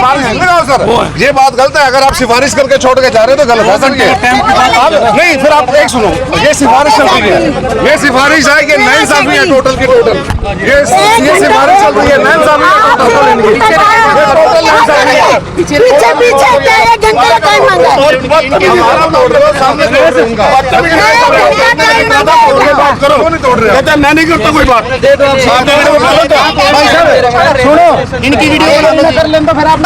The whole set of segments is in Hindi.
सिफारिश सर, ये बात गलत है। अगर आप सिफारिश करके छोड़ के जा रहे हो तो गलत है सर ये। नहीं फिर आप एक सुनो, ये सिफारिश चल रही है, ये सिफारिश है कि नई साफी है टोटल की टोटल, ये सिफारिश चल रही है नई साफी है टोटल पीछे एक घंटे का टाइम मांगा मैं नहीं करता कोई बात। सुनो इनकी वीडियो कर लें तो फिर आप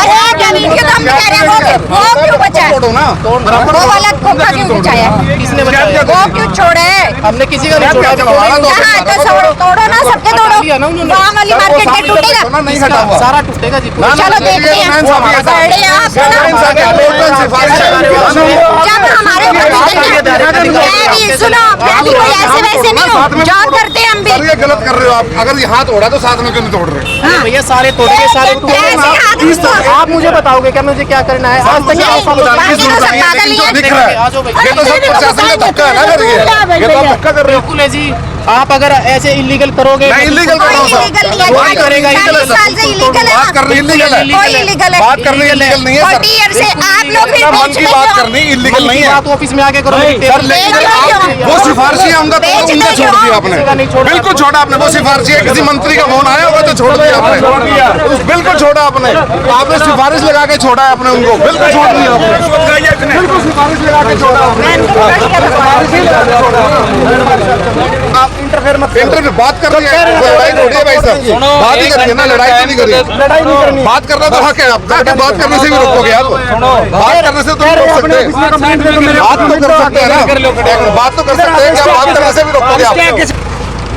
वो क्यों बचा वो वाला खोखा क्यों बचाया वो क्यों छोड़े हमने किसी का नहीं छोड़ा। तो तोड़ो ना सबके तोड़ो वहाँ वाली मार्केट में टूटेगा सारा टूटेगा जी। चलो देखते हैं जब हमारे सुनो कोई ऐसे वैसे नहीं हो जॉब करते हैं हम भी। ये गलत कर रहे हो आप, अगर ये हाथ ओढ़ा तो साथ में क्यों नहीं तोड़ रहे? भैया सारे तोड़ेंगे सारे टूटेंगे। आप मुझे बताओगे क्या मुझे क्या करना है? आज तक दिख रहा है ये तो सब प्रशासन का धक्का है ना, ये तो आप धक्का कर रहे हो। बिल्कुल है जी। आप अगर ऐसे इलीगल करोगे मैं इलीगल कर रहा हूँ सर, वही करेगा बात करनी इलीगल है, बात करनी इलीगल नहीं है सर, आप लोग भी मन की बात करनी इलीगल नहीं है बात ऑफिस में आके करोगे सर। लेकिन आप वो सिफारिशी उनका उनका छोड़ दिया आपने, बिल्कुल छोड़ा आपने। वो सिफारिशी है किसी मंत्री का फोन आया होगा तो छोड़ दिया आपने, बिल्कुल छोड़ा आपने, आपने सिफारिश लगा के छोड़ा है आपने उनको, बिल्कुल छोड़ दिया आपने, बिल्कुल सिफारिश लगा के छोड़ा आपने। इंटरफेयर मत इंटरव्यू बात कर रही है, लड़ाई थोड़ी है भाई साहब, बात ही करिए ना, लड़ाई तो नहीं करिए, लड़ाई नहीं करनी। बात करना तो हक है आपका, बात करने से भी रोकोगे आप, बात करने से तो नहीं रोक सकते, बात तो कर सकते हैं ना, बात तो कर सकते हैं, क्या बात करने से भी रोकोगे आप?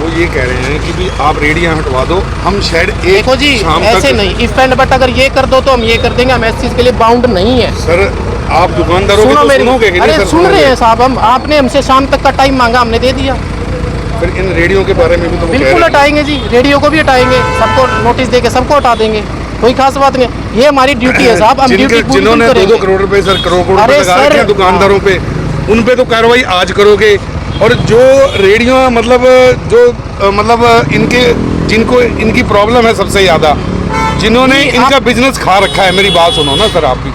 वो ये कह रहे हैं कि भी आप रेडियां हटवा दो, हम शेड एक देखो जी ऐसे नहीं इफ एंड बट अगर ये कर दो तो हम ये कर देंगे, हम इस चीज के लिए बाउंड नहीं है सर। आप दुकानदारों की तो सुनोगे कि नहीं सर? सुन रहे हैं साहब, हम आपने हमसे शाम तक का टाइम मांगा, हमने दे दिया। फिर इन रेडियो के बारे में भी तो बिल्कुल हटाएंगे जी, रेडियो को भी हटाएंगे, सबको नोटिस देके सबको हटा देंगे, कोई खास बात नहीं। ये हमारी ड्यूटी है साहब, हम ड्यूटी पूरी जिन्होंने करेंगे। 2-2 करोड़ रुपए सर करोड़ रुपए लगा रखे हैं दुकानदारों पे, उन पे तो कार्रवाई आज करोगे। और जो रेडियो मतलब जो मतलब इनके जिनको इनकी प्रॉब्लम है सबसे ज्यादा, जिन्होंने इनका बिजनेस खा रखा है, मेरी बात सुनो ना सर आप भी,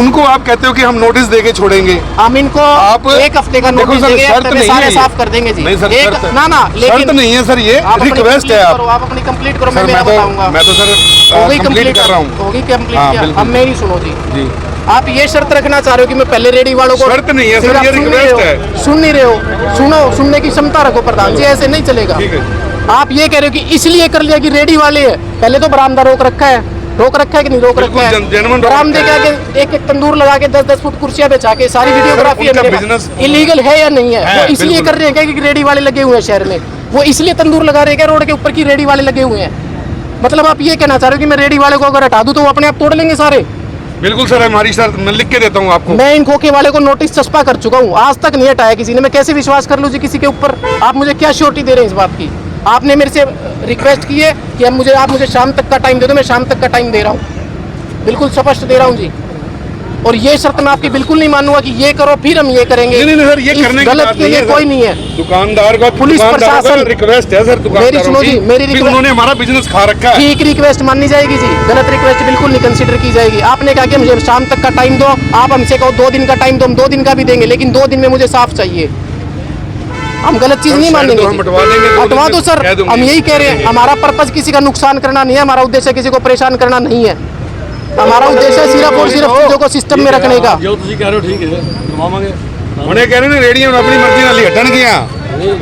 उनको आप कहते हो कि हम नोटिस देके छोड़ेंगे। हम इनको आप एक हफ्ते का नोटिस देंगे, शर्त नहीं सारे है, साफ कर देंगे जी। नहीं सर एक ना लेकिन शर्त नहीं है सर, ये रिक्वेस्ट है आप अपनी कंप्लीट करो, मैं बताऊंगा। मैं तो सर कंप्लीट कर रहा हूँ, होगी कंप्लीट, हम मेरी सुनो जी। आप ये शर्त रखना चाह रहे हो कि मैं पहले रेडी वालों को? शर्त नहीं है सर, ये रिक्वेस्ट है। सुन नहीं रहे हो, सुनो, सुनने की क्षमता रखो प्रधान जी, ऐसे नहीं चलेगा। आप ये कह रहे हो कि इसलिए कर लिया कि रेडी वाले है, पहले तो बरामदा रोक रखा है कि नहीं रोक रखा है? बरामदे के आगे एक तंदूर लगा के 10-10 फुट कुर्सियां बिछा के सारी वीडियोग्राफी है मेरे पास। इलीगल है या नहीं है? वो इसलिए कर रहे हैं क्या कि रेडी वाले लगे हुए हैं शहर में, वो इसलिए तंदूर लगा रहे हैं रोड के ऊपर की रेडी वाले लगे हुए हैं? मतलब आप ये कहना चाह रहे हो कि मैं रेडी वाले को अगर हटा दूं तो वो अपने आप तोड़ लेंगे सारे? बिल्कुल सर, हमारी शर्त मैं लिख के देता हूँ आपको। मैं इन खोखे वाले को नोटिस चस्पा कर चुका हूँ, आज तक नहीं हटाया किसी ने। मैं कैसे विश्वास कर लूँ जी किसी के ऊपर? आप मुझे क्या श्योरिटी दे रहे हैं इस बात की? आपने मेरे से रिक्वेस्ट की है कि आप मुझे शाम तक का टाइम दे दो, मैं शाम तक का टाइम दे रहा हूँ, बिल्कुल स्पष्ट दे रहा हूँ जी। और ये शर्त मैं आपकी बिल्कुल नहीं मानूंगा कि ये करो फिर हम ये करेंगे। नहीं सर, ये करने गलत के लिए कोई नहीं है। दुकानदार का पुलिस प्रशासन रिक्वेस्ट है सर, मेरी सुनो जी, मेरी रिक्वेस्ट, उन्होंने हमारा बिजनेस खा रखा है। ठीक रिक्वेस्ट माननी जाएगी जी, गलत रिक्वेस्ट बिल्कुल नहीं कंसीडर की जाएगी। आपने कहा कि मुझे शाम तक का टाइम दो, आप हमसे कहो 2 दिन का टाइम दो, हम 2 दिन का भी देंगे, लेकिन 2 दिन में मुझे साफ चाहिए। हम गलत चीज नहीं मानेंगे, हटवा दो सर। हम यही कह रहे हैं, हमारा पर्पज किसी का नुकसान करना नहीं है, हमारा उद्देश्य किसी को परेशान करना नहीं है। हमारा उद्देश्य सिर्फ और सिर्फ चीजों को सिस्टम में रखने का। जो तुम कह रहे हो ठीक है, उन्हें कह रहे हैं रेडियो अपनी मर्जी नाल हटन गया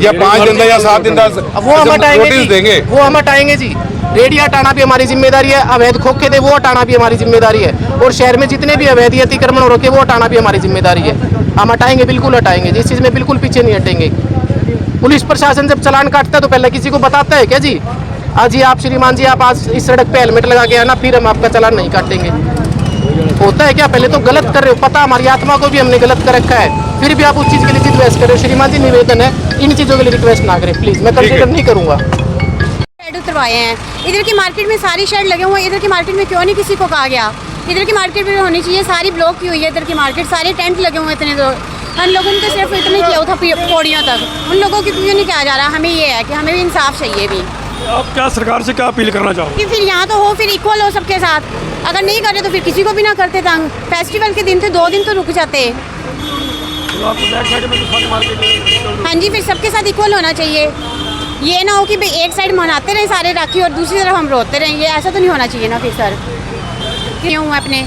या 5 दिन या 7 दिन वो हम हटाएंगे, वो हम हटाएंगे जी। रेडियो हटाना भी हमारी जिम्मेदारी है, अवैध खोखे थे वो हटाना भी हमारी जिम्मेदारी है, और शहर में जितने भी अवैध अतिक्रमण हो रखे वो हटाना भी हमारी जिम्मेदारी है। हम हटाएंगे, बिल्कुल हटाएंगे, जिस चीज़ में बिल्कुल पीछे नहीं हटेंगे। पुलिस प्रशासन जब चालान काटता है तो पहले किसी को बताता है क्या जी? जी आप श्रीमान जी आप आज इस सड़क पे हेलमेट लगा के आना, फिर हम आपका चालान नहीं काटेंगे। होता है क्या? पहले तो गलत कर रहे हो, पता हमारी आत्मा को भी हमने गलत कर रखा है, फिर भी आप उस चीज़ के लिए रिक्वेस्ट कर रहे हो। श्रीमान जी निवेदन है, इन चीज़ों के लिए रिक्वेस्ट ना करें प्लीज़, मैं कंसिडर नहीं करूँगा। शेड उतरवाए हैं, इधर की मार्केट में सारी शेड लगे हुए हैं, इधर की मार्केट में क्यों नहीं किसी को कहा गया? इधर की मार्केट में होनी चाहिए, सारी ब्लॉक की हुई है इधर की मार्केट, सारे टेंट लगे हुए हैं इतने। तो हम लोगों ने तो सिर्फ इतने किया था पौड़ियों तक, उन लोगों की क्यों नहीं कहा जा रहा? हमें ये है कि हमें भी इंसाफ चाहिए भी। आप क्या सरकार से क्या अपील करना चाहोगे? कि फिर यहाँ तो हो, फिर इक्वल हो सबके साथ। अगर नहीं करे तो फिर किसी को भी ना करते तंग। फेस्टिवल के दिन तो 2 दिन तो रुक जाते। तो आपको बैक साइड में तो सारी मार्केट हाँ जी, फिर सबके साथ इक्वल होना चाहिए। ये ना हो कि भाई एक साइड मनाते रहे सारे राखी और दूसरी तरफ हम रोते रहेंगे, ऐसा तो नहीं होना चाहिए ना फिर सर। क्यों अपने